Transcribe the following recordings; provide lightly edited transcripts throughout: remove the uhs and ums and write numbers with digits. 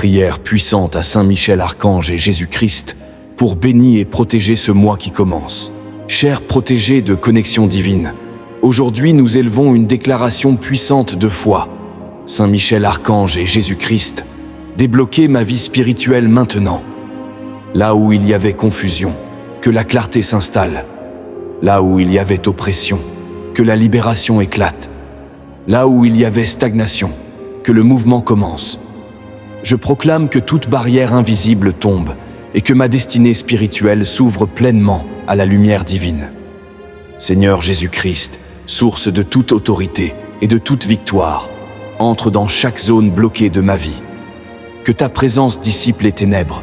prière puissante à Saint Michel Archange et Jésus-Christ pour bénir et protéger ce mois qui commence. Chers protégés de Connexion Divine, aujourd'hui nous élevons une déclaration puissante de foi. Saint Michel Archange et Jésus-Christ, débloquez ma vie spirituelle maintenant. Là où il y avait confusion, que la clarté s'installe. Là où il y avait oppression, que la libération éclate. Là où il y avait stagnation, que le mouvement commence. Je proclame que toute barrière invisible tombe et que ma destinée spirituelle s'ouvre pleinement à la lumière divine. Seigneur Jésus-Christ, source de toute autorité et de toute victoire, entre dans chaque zone bloquée de ma vie. Que ta présence dissipe les ténèbres,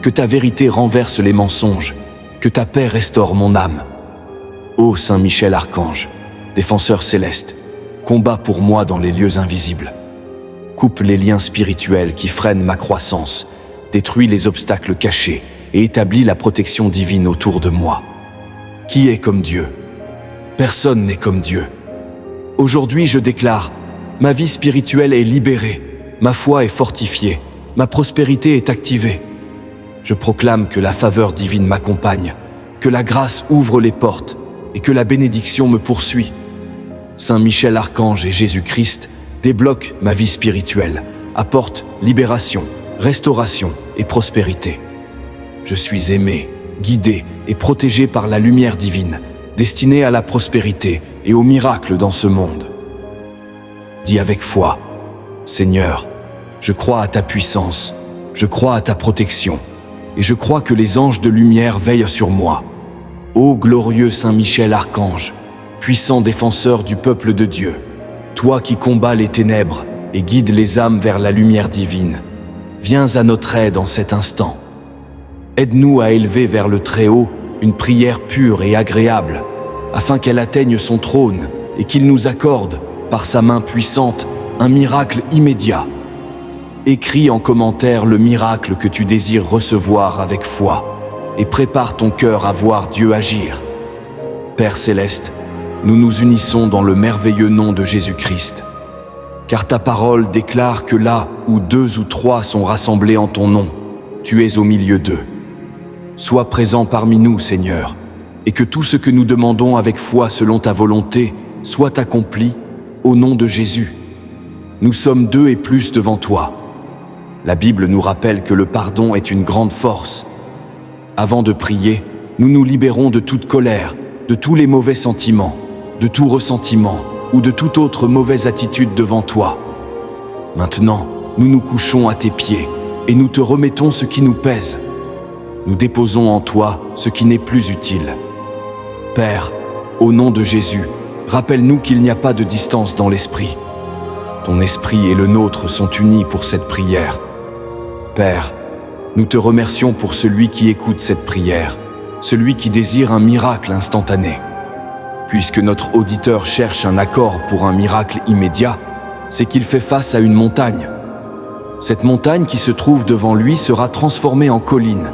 que ta vérité renverse les mensonges, que ta paix restaure mon âme. Ô Saint Michel Archange, défenseur céleste, combat pour moi dans les lieux invisibles. Coupe les liens spirituels qui freinent ma croissance, détruis les obstacles cachés et établis la protection divine autour de moi. Qui est comme Dieu? Personne n'est comme Dieu. Aujourd'hui, je déclare, ma vie spirituelle est libérée, ma foi est fortifiée, ma prospérité est activée. Je proclame que la faveur divine m'accompagne, que la grâce ouvre les portes et que la bénédiction me poursuit. Saint Michel Archange et Jésus-Christ débloquent ma vie spirituelle, apportent libération, restauration et prospérité. Je suis aimé, guidé et protégé par la lumière divine, destinée à la prospérité et aux miracles dans ce monde. Dis avec foi, Seigneur, je crois à ta puissance, je crois à ta protection, et je crois que les anges de lumière veillent sur moi. Ô glorieux Saint Michel Archange, puissant défenseur du peuple de Dieu, toi qui combats les ténèbres et guides les âmes vers la lumière divine, viens à notre aide en cet instant. Aide-nous à élever vers le Très-Haut une prière pure et agréable, afin qu'elle atteigne son trône et qu'il nous accorde, par sa main puissante, un miracle immédiat. Écris en commentaire le miracle que tu désires recevoir avec foi et prépare ton cœur à voir Dieu agir. Père céleste, nous nous unissons dans le merveilleux nom de Jésus-Christ, car ta parole déclare que là où 2 ou 3 sont rassemblés en ton nom, tu es au milieu d'eux. Sois présent parmi nous, Seigneur, et que tout ce que nous demandons avec foi selon ta volonté soit accompli au nom de Jésus. Nous sommes 2 et plus devant toi. La Bible nous rappelle que le pardon est une grande force. Avant de prier, nous nous libérons de toute colère, de tous les mauvais sentiments, de tout ressentiment ou de toute autre mauvaise attitude devant toi. Maintenant, nous nous couchons à tes pieds et nous te remettons ce qui nous pèse. Nous déposons en toi ce qui n'est plus utile. Père, au nom de Jésus, rappelle-nous qu'il n'y a pas de distance dans l'esprit. Ton esprit et le nôtre sont unis pour cette prière. Père, nous te remercions pour celui qui écoute cette prière, celui qui désire un miracle instantané. Puisque notre auditeur cherche un accord pour un miracle immédiat, c'est qu'il fait face à une montagne. Cette montagne qui se trouve devant lui sera transformée en colline,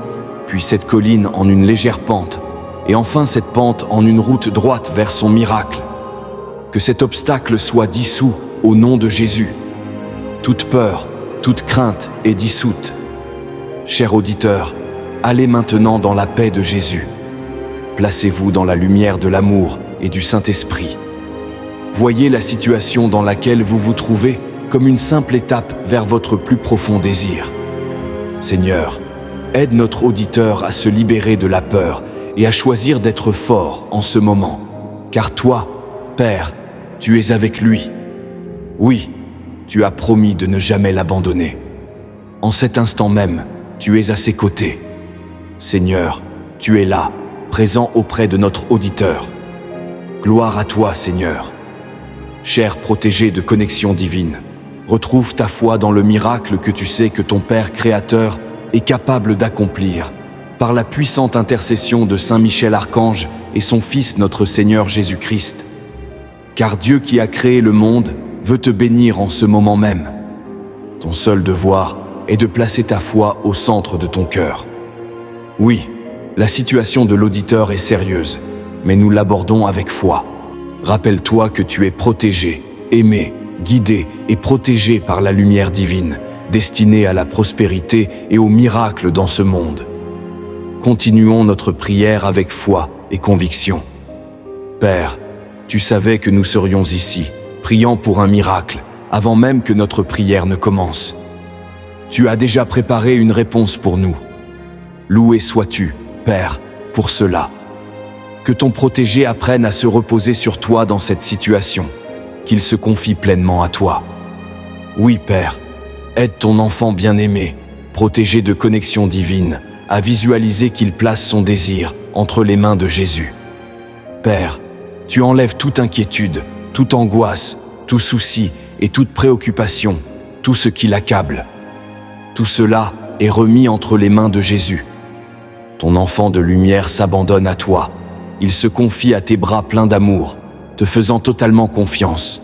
puis cette colline en une légère pente, et enfin cette pente en une route droite vers son miracle. Que cet obstacle soit dissous au nom de Jésus. Toute peur, toute crainte est dissoute. Cher auditeur, allez maintenant dans la paix de Jésus. Placez-vous dans la lumière de l'amour et du Saint-Esprit. Voyez la situation dans laquelle vous vous trouvez comme une simple étape vers votre plus profond désir. Seigneur, aide notre auditeur à se libérer de la peur et à choisir d'être fort en ce moment, car toi, Père, tu es avec lui. Oui, tu as promis de ne jamais l'abandonner. En cet instant même, tu es à ses côtés. Seigneur, tu es là, présent auprès de notre auditeur. Gloire à toi, Seigneur. Cher protégé de Connexion Divine, retrouve ta foi dans le miracle que tu sais que ton Père Créateur est capable d'accomplir par la puissante intercession de Saint Michel Archange et son Fils notre Seigneur Jésus-Christ. Car Dieu qui a créé le monde veut te bénir en ce moment même. Ton seul devoir est de placer ta foi au centre de ton cœur. Oui, la situation de l'auditeur est sérieuse, mais nous l'abordons avec foi. Rappelle-toi que tu es protégé, aimé, guidé et protégé par la lumière divine, destinée à la prospérité et au miracle dans ce monde. Continuons notre prière avec foi et conviction. Père, tu savais que nous serions ici, priant pour un miracle, avant même que notre prière ne commence. Tu as déjà préparé une réponse pour nous. Loué sois-tu, Père, pour cela. Que ton protégé apprenne à se reposer sur toi dans cette situation, qu'il se confie pleinement à toi. Oui, Père, aide ton enfant bien-aimé, protégé de connexion divine, à visualiser qu'il place son désir entre les mains de Jésus. Père, tu enlèves toute inquiétude, toute angoisse, tout souci et toute préoccupation, tout ce qui l'accable. Tout cela est remis entre les mains de Jésus. Ton enfant de lumière s'abandonne à toi. Il se confie à tes bras pleins d'amour, te faisant totalement confiance.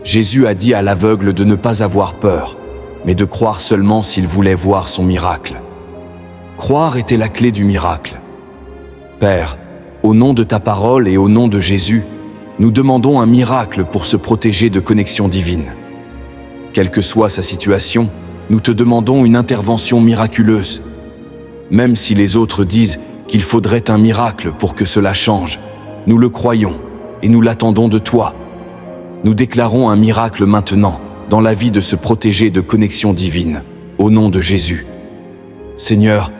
Jésus a dit à l'aveugle de ne pas avoir peur, mais de croire seulement s'il voulait voir son miracle. Croire était la clé du miracle. Père, au nom de ta parole et au nom de Jésus, nous demandons un miracle pour se protéger de connexion divine. Quelle que soit sa situation, nous te demandons une intervention miraculeuse. Même si les autres disent qu'il faudrait un miracle pour que cela change, nous le croyons et nous l'attendons de toi. Nous déclarons un miracle maintenant dans la vie de se protéger de connexion divine, au nom de Jésus. Seigneur,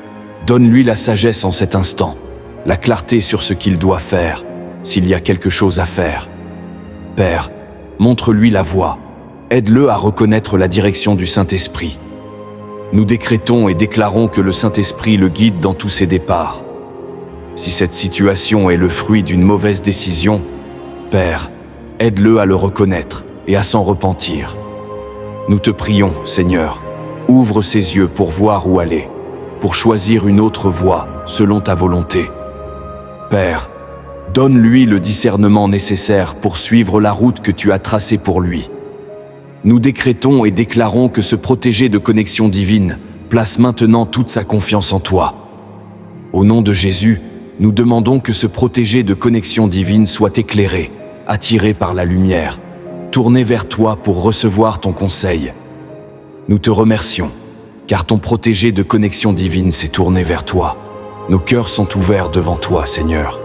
donne-lui la sagesse en cet instant, la clarté sur ce qu'il doit faire, s'il y a quelque chose à faire. Père, montre-lui la voie, aide-le à reconnaître la direction du Saint-Esprit. Nous décrétons et déclarons que le Saint-Esprit le guide dans tous ses départs. Si cette situation est le fruit d'une mauvaise décision, Père, aide-le à le reconnaître et à s'en repentir. Nous te prions, Seigneur, ouvre ses yeux pour voir où aller, pour choisir une autre voie selon ta volonté. Père, donne-lui le discernement nécessaire pour suivre la route que tu as tracée pour lui. Nous décrétons et déclarons que se protéger de connexion divine place maintenant toute sa confiance en toi. Au nom de Jésus, nous demandons que se protéger de connexion divine soit éclairé, attiré par la lumière, tourné vers toi pour recevoir ton conseil. Nous te remercions, car ton protégé de connexion divine s'est tourné vers toi. Nos cœurs sont ouverts devant toi, Seigneur.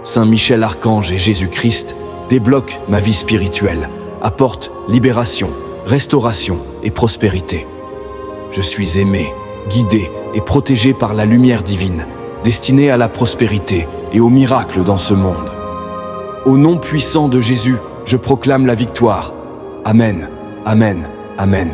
Saint Michel Archange et Jésus-Christ, débloque ma vie spirituelle, apporte libération, restauration et prospérité. Je suis aimé, guidé et protégé par la lumière divine, destinée à la prospérité et au miracle dans ce monde. Au nom puissant de Jésus, je proclame la victoire. Amen, Amen, Amen.